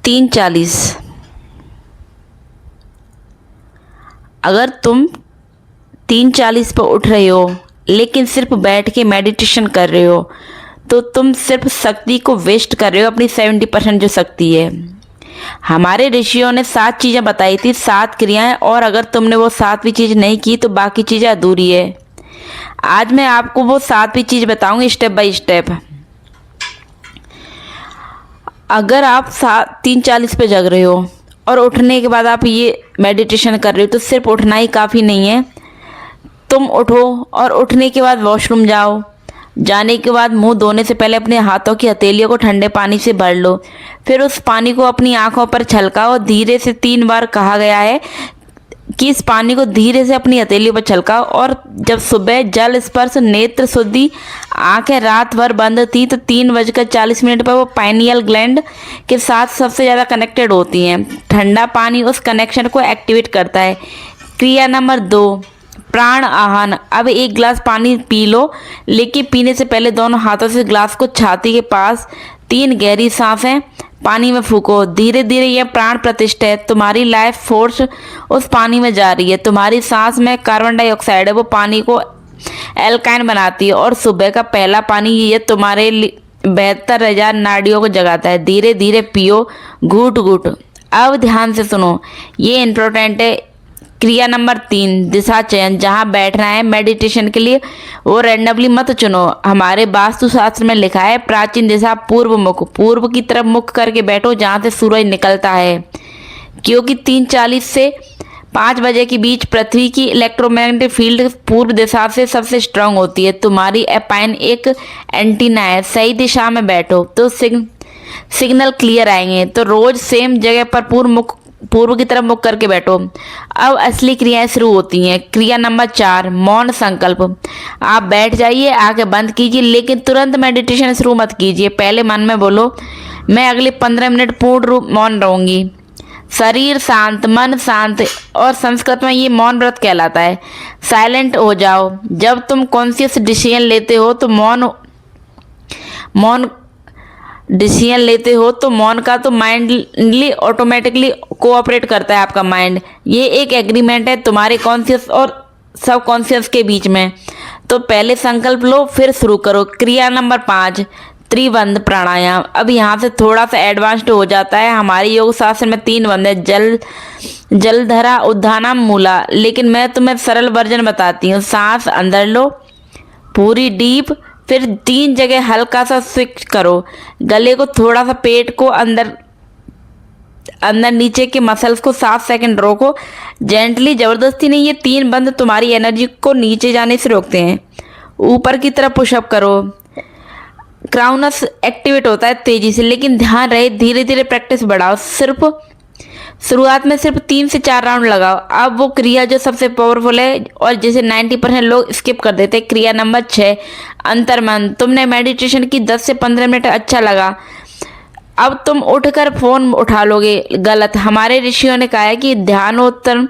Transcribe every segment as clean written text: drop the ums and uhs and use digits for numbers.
3:40। अगर तुम 3:40 पर उठ रहे हो लेकिन सिर्फ बैठ के मेडिटेशन कर रहे हो तो तुम सिर्फ शक्ति को वेस्ट कर रहे हो, अपनी 70% जो शक्ति है। हमारे ऋषियों ने 7 चीज़ें बताई थी, 7 क्रियाएं, और अगर तुमने वो 7वीं चीज़ नहीं की तो बाकी चीज़ें अधूरी है। आज मैं आपको वो 7वीं चीज़ बताऊंगी स्टेप बाय स्टेप। अगर आप 3:40 पे जग रहे हो और उठने के बाद आप ये मेडिटेशन कर रहे हो तो सिर्फ उठना ही काफ़ी नहीं है। तुम उठो और उठने के बाद वॉशरूम जाओ। जाने के बाद मुंह धोने से पहले अपने हाथों की हथेलियों को ठंडे पानी से भर लो। फिर उस पानी को अपनी आंखों पर छलकाओ। धीरे से 3 बार कहा गया है कि इस पानी को धीरे से अपनी हथेलियों पर छलकाओ। और जब सुबह जल स्पर्श नेत्र शुद्धि, आंखें रात भर बंद थी तो 3:40 पर वो पाइनियल ग्लैंड के साथ सबसे ज़्यादा कनेक्टेड होती हैं। ठंडा पानी उस कनेक्शन को एक्टिवेट करता है। क्रिया नंबर 2, प्राण आहान। अब 1 गिलास पानी पी लो, लेकिन पीने से पहले दोनों हाथों से ग्लास को छाती के पास 3 गहरी सांसें पानी में फूको। धीरे धीरे यह प्राण प्रतिष्ठा है। तुम्हारी लाइफ फोर्स उस पानी में जा रही है। तुम्हारी सांस में कार्बन डाइऑक्साइड है, वो पानी को एल्काइन बनाती है। और सुबह का पहला पानी ये तुम्हारे 72,000 नाड़ियों को जगाता है। धीरे धीरे पियो, घूट घूट। अब ध्यान से सुनो, ये इम्पोर्टेंट है। क्रिया नंबर 3, दिशा चयन। जहाँ बैठना है मेडिटेशन के लिए वो रैंडमली मत चुनो। हमारे वास्तुशास्त्र में लिखा है प्राचीन दिशा पूर्व मुख। पूर्व की तरफ मुख करके बैठो जहाँ से सूरज निकलता है, क्योंकि 3:40 से 5 बजे के बीच पृथ्वी की इलेक्ट्रोमैग्नेटिक फील्ड पूर्व दिशा से सबसे स्ट्रांग होती है। तुम्हारी एपाइन एक एंटीना है। सही दिशा में बैठो तो सिग्नल क्लियर आएंगे। तो रोज सेम जगह पर पूर्व की तरफ मुख करके बैठो। अब असली क्रियाएं शुरू होती हैं। क्रिया नंबर 4, मौन संकल्प। आप बैठ जाइए, आंखें बंद कीजिए, लेकिन तुरंत मेडिटेशन शुरू मत कीजिए। पहले मन में बोलो, मैं अगले 15 मिनट पूर्ण रूप मौन रहूंगी। शरीर शांत, मन शांत, और संस्कृत में ये मौन व्रत कहलाता है। साइलेंट हो जाओ। जब तुम कॉन्शियस डिसीजन लेते हो तो मौन का तो माइंडली ऑटोमेटिकली कोऑपरेट करता है आपका माइंड। ये एक एग्रीमेंट है तुम्हारे कॉन्शियस और सब कॉन्शियस के बीच में। तो पहले संकल्प लो, फिर शुरू करो। क्रिया नंबर 5, त्रिबंध प्राणायाम। अब यहाँ से थोड़ा सा एडवांस्ड हो जाता है। हमारे योग शास्त्र में 3 बंध है, जलधरा, उद्धानम, मूला। लेकिन मैं तुम्हें सरल वर्जन बताती हूँ। सांस अंदर लो पूरी डीप, फिर 3 जगह हल्का सा स्विच करो। गले को थोड़ा सा, पेट को अंदर नीचे के मसल्स को 7 सेकंड रोको। जेंटली, जबरदस्ती नहीं। ये 3 बंद तुम्हारी एनर्जी को नीचे जाने से रोकते हैं। ऊपर की तरफ पुशअप करो। क्राउनस एक्टिवेट होता है तेजी से, लेकिन ध्यान रहे धीरे धीरे प्रैक्टिस बढ़ाओ। शुरुआत में सिर्फ 3 से 4 राउंड लगाओ। अब वो क्रिया जो सबसे पावरफुल है और जिसे 90% लोग स्किप कर देते हैं, क्रिया नंबर 6, अंतर्मन। तुमने मेडिटेशन की 10 से 15 मिनट अच्छा लगा, अब तुम उठकर फोन उठा लोगे, गलत। हमारे ऋषियों ने कहा है कि ध्यानोत्तर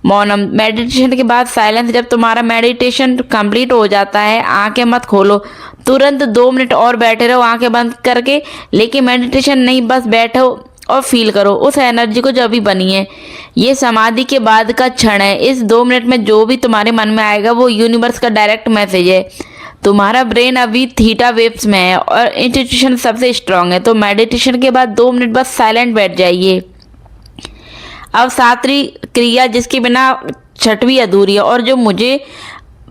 मौनम। मेडिटेशन के बाद साइलेंस। जब तुम्हारा मेडिटेशन कंप्लीट हो जाता है, आंखें मत खोलो, तुरंत 2 मिनट और बैठे रहो आंखें बंद करके। लेकिन मेडिटेशन नहीं, बस बैठो और फील करो उस एनर्जी को जो अभी बनी है। ये समाधि के बाद का क्षण है। इस 2 मिनट में जो भी तुम्हारे मन में आएगा वो यूनिवर्स का डायरेक्ट मैसेज है। तुम्हारा ब्रेन अभी थीटा वेव्स में है और इंस्टीट्यूशन सबसे स्ट्रांग है। तो मेडिटेशन के बाद 2 मिनट बस साइलेंट बैठ जाइए। अब 7वीं क्रिया, जिसके बिना 6वीं अधूरी है और जो मुझे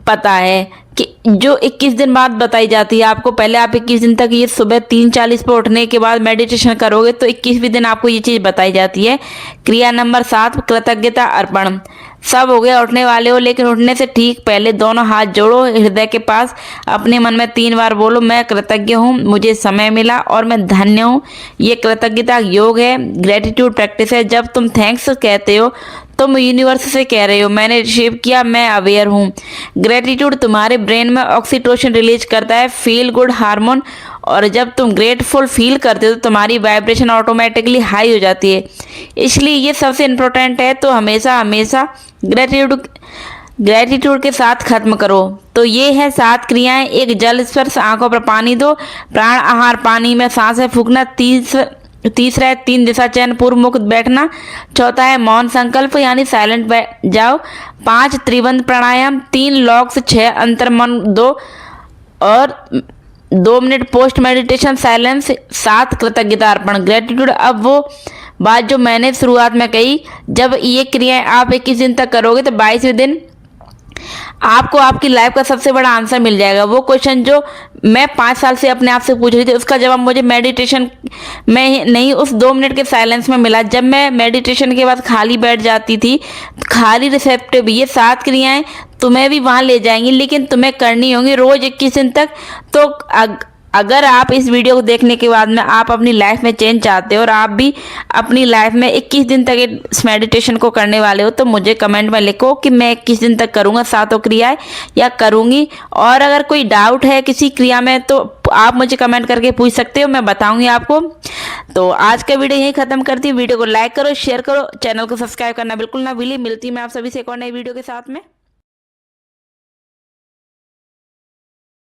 पता है कि जो 21 दिन बाद बताई जाती है आपको। पहले आप 21 दिन तक ये सुबह 3:40 पर उठने के बाद मेडिटेशन करोगे तो 21वें दिन आपको ये चीज़ बताई जाती है। क्रिया नंबर 7, कृतज्ञता अर्पण। सब हो गया, उठने वाले हो, लेकिन उठने से ठीक पहले दोनों हाथ जोड़ो हृदय के पास। अपने मन में 3 बार बोलो, मैं कृतज्ञ हूँ, मुझे समय मिला और मैं धन्य हूँ। ये कृतज्ञता योग है, ग्रेटिट्यूड प्रैक्टिस है। जब तुम थैंक्स कहते हो तुम यूनिवर्स से कह रहे हो मैंने रिसीव किया, मैं अवेयर हूँ। ग्रेटिट्यूड तुम्हारे ब्रेन में ऑक्सीटोसिन रिलीज करता है, फील गुड हार्मोन। और जब तुम ग्रेटफुल फील करते हो तो तुम्हारी वाइब्रेशन ऑटोमेटिकली हाई हो जाती है। इसलिए ये सबसे इम्पोर्टेंट है। तो हमेशा हमेशा ग्रेटिट्यूड के साथ खत्म करो। तो ये है 7 क्रियाएं। एक, जल स्पर्श, आंखों पर पानी दो। प्राण आहार, पानी में सांसें फूकना। 30 तीसरा है 3 दिशा चयन पूर्व मुक्त बैठना। चौथा है मौन संकल्प यानी साइलेंट बैठ जाओ। 5 त्रिबंध प्राणायाम। 3 लॉक्स। 6 अंतर्मन 2 और 2 मिनट पोस्ट मेडिटेशन साइलेंस। 7 कृतज्ञता अर्पण ग्रेटिट्यूड। अब वो बात जो मैंने शुरुआत में कही, जब ये क्रियाएं आप 21 दिन तक करोगे तो 22वें दिन आपको आपकी लाइफ का सबसे बड़ा आंसर मिल जाएगा। वो क्वेश्चन जो मैं 5 साल से अपने आप से पूछ रही थी, उसका जवाब मुझे मेडिटेशन में नहीं, उस 2 मिनट के साइलेंस में मिला। जब मैं मेडिटेशन के बाद खाली बैठ जाती थी, खाली रिसेप्टिव, ये 7 क्रियाएं तुम्हें भी वहाँ ले जाएंगी, लेकिन तुम्हें करनी होंगी रोज 21 दिन तक। तो अगर आप इस वीडियो को देखने के बाद में आप अपनी लाइफ में चेंज चाहते हो और आप भी अपनी लाइफ में 21 दिन तक इस मेडिटेशन को करने वाले हो, तो मुझे कमेंट में लिखो कि मैं 21 दिन तक करूँगा 7 क्रियाएं या करूँगी। और अगर कोई डाउट है किसी क्रिया में तो आप मुझे कमेंट करके पूछ सकते हो, मैं बताऊँगी आपको। तो आज का वीडियो यहीं ख़त्म करती हूँ। वीडियो को लाइक करो, शेयर करो, चैनल को सब्सक्राइब करना बिल्कुल ना भूलिए। मिलती मैं आप सभी से एक और नई वीडियो के साथ में।